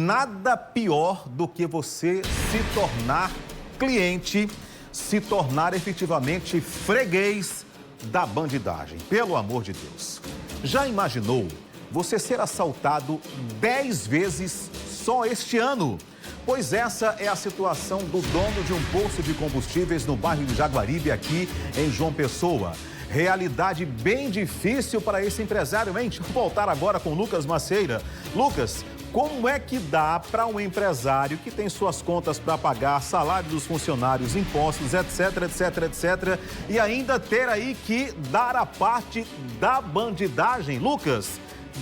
nada pior do que você se tornar cliente, se tornar efetivamente freguês da bandidagem. Pelo amor de Deus. Já imaginou você ser assaltado 10 vezes só este ano? Pois essa é a situação do dono de um posto de combustíveis no bairro de Jaguaribe, aqui em João Pessoa. Realidade bem difícil para esse empresário, hein? Deixa eu voltar agora com o Lucas Maceira. Lucas, como é que dá para um empresário que tem suas contas para pagar, salário dos funcionários, impostos, etc, etc, etc, e ainda ter aí que dar a parte da bandidagem? Lucas,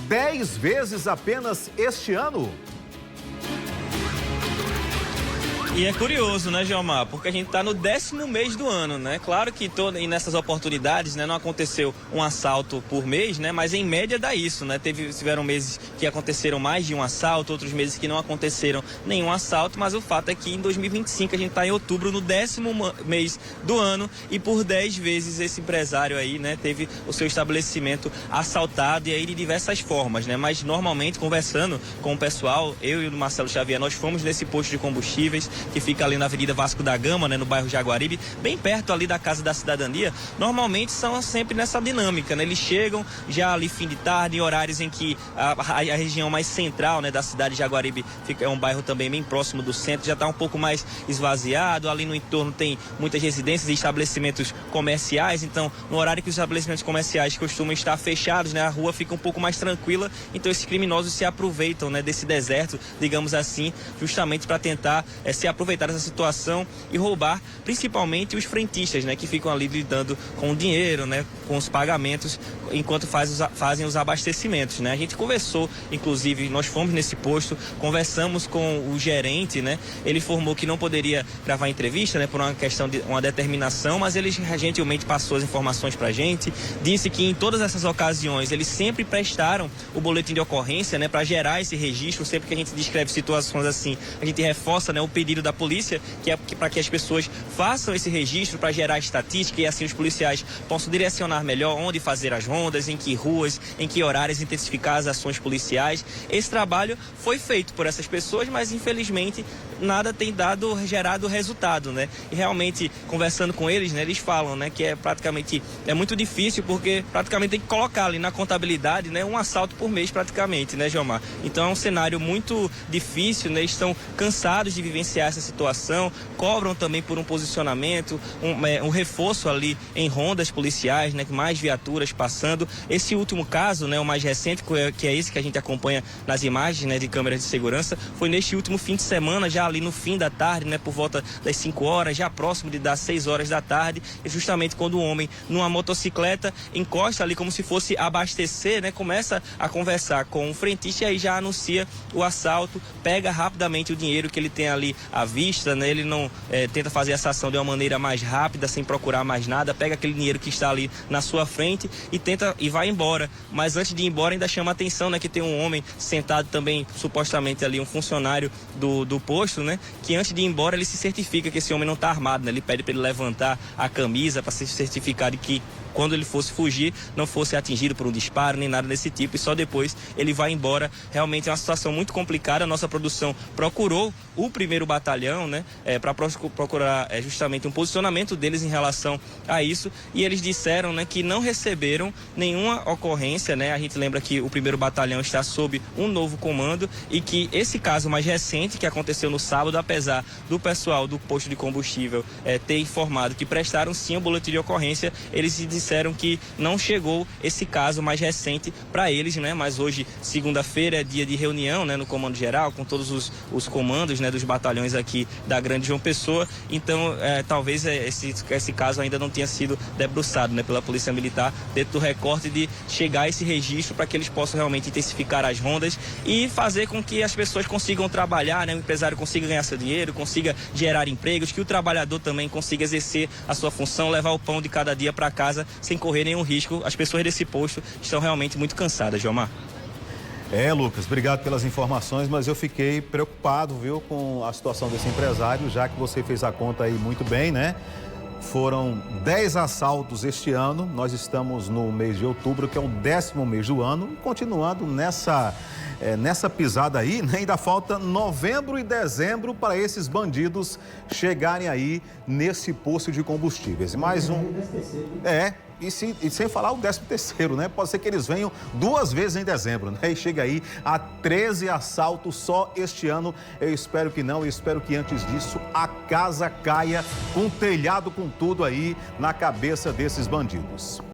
10 vezes apenas este ano? E é curioso, né, Gilmar? Porque a gente está no 10º mês do ano, né? Claro que e nessas oportunidades, né, não aconteceu um assalto por mês, né? Mas em média dá isso, né? Tiveram meses que aconteceram mais de um assalto, outros meses que não aconteceram nenhum assalto, mas o fato é que em 2025 a gente está em outubro, no 10º mês do ano, e por 10 vezes esse empresário aí, né, teve o seu estabelecimento assaltado, e aí de diversas formas, né? Mas normalmente, conversando com o pessoal, eu e o Marcelo Xavier, nós fomos nesse posto de combustíveis que fica ali na Avenida Vasco da Gama, né, no bairro Jaguaribe, bem perto ali da Casa da Cidadania. Normalmente são sempre nessa dinâmica, né? Eles chegam já ali fim de tarde, em horários em que a região mais central, né, da cidade de Jaguaribe é um bairro também bem próximo do centro, já está um pouco mais esvaziado. Ali no entorno tem muitas residências e estabelecimentos comerciais, então no horário que os estabelecimentos comerciais costumam estar fechados, né, a rua fica um pouco mais tranquila, então esses criminosos se aproveitam, né, desse deserto, digamos assim, justamente para tentar se aproveitar dessa situação e roubar principalmente os frentistas, né, que ficam ali lidando com o dinheiro, né, com os pagamentos, enquanto fazem os abastecimentos, né. A gente conversou, inclusive, nós fomos nesse posto, conversamos com o gerente, né, ele informou que não poderia gravar entrevista, né, por uma questão de uma determinação, mas ele gentilmente passou as informações pra gente, disse que em todas essas ocasiões eles sempre prestaram o boletim de ocorrência, né, para gerar esse registro. Sempre que a gente descreve situações assim, a gente reforça, né, o pedido da polícia, que é para que as pessoas façam esse registro para gerar estatística e assim os policiais possam direcionar melhor onde fazer as rondas, em que ruas, em que horários, intensificar as ações policiais. Esse trabalho foi feito por essas pessoas, mas infelizmente nada tem gerado resultado, né? E realmente, conversando com eles, né, eles falam, né, que é muito difícil, porque praticamente tem que colocar ali na contabilidade, né, um assalto por mês praticamente, né, Gilmar? Então é um cenário muito difícil, né? Estão cansados de vivenciar essa situação, cobram também por um posicionamento, um reforço ali em rondas policiais, né, com mais viaturas passando. Esse último caso, né, o mais recente, que é esse que a gente acompanha nas imagens, né, de câmeras de segurança, foi neste último fim de semana, já ali no fim da tarde, né, por volta das 5 horas, já próximo de das 6 horas da tarde, e justamente quando o homem, numa motocicleta, encosta ali como se fosse abastecer, né, começa a conversar com o frentista e aí já anuncia o assalto, pega rapidamente o dinheiro que ele tem ali à vista, né, ele não tenta fazer essa ação de uma maneira mais rápida, sem procurar mais nada, pega aquele dinheiro que está ali na sua frente e vai embora. Mas antes de ir embora ainda chama a atenção, né, que tem um homem sentado também, supostamente ali um funcionário do posto, né, que antes de ir embora ele se certifica que esse homem não está armado, né, ele pede para ele levantar a camisa para se certificar de que quando ele fosse fugir, não fosse atingido por um disparo, nem nada desse tipo, e só depois ele vai embora. Realmente é uma situação muito complicada. A nossa produção procurou o 1º Batalhão, né, para procurar justamente um posicionamento deles em relação a isso, e eles disseram, né, que não receberam nenhuma ocorrência, né. A gente lembra que o 1º Batalhão está sob um novo comando e que esse caso mais recente, que aconteceu no sábado, apesar do pessoal do posto de combustível ter informado que prestaram sim o boletim de ocorrência, eles disseram que não chegou esse caso mais recente para eles, né? Mas hoje, segunda-feira, é dia de reunião, né, no Comando Geral, com todos os comandos, né, dos batalhões aqui da Grande João Pessoa. Então, talvez esse caso ainda não tenha sido debruçado, né, pela Polícia Militar, dentro do recorte de chegar a esse registro para que eles possam realmente intensificar as rondas e fazer com que as pessoas consigam trabalhar, né, o empresário consiga ganhar seu dinheiro, consiga gerar empregos, que o trabalhador também consiga exercer a sua função, levar o pão de cada dia para casa sem correr nenhum risco. As pessoas desse posto estão realmente muito cansadas, Gilmar. Lucas, obrigado pelas informações, mas eu fiquei preocupado, viu, com a situação desse empresário, já que você fez a conta aí muito bem, né? Foram 10 assaltos este ano. Nós estamos no mês de outubro, que é o 10º mês do ano. E continuando nessa pisada aí, né? Ainda falta novembro e dezembro para esses bandidos chegarem aí nesse posto de combustíveis. Mais um... E sem falar o 13º, né? Pode ser que eles venham 2 vezes em dezembro, né? E chega aí a 13 assaltos só este ano. Eu espero que não, eu espero que antes disso a casa caia com telhado, com tudo aí na cabeça desses bandidos.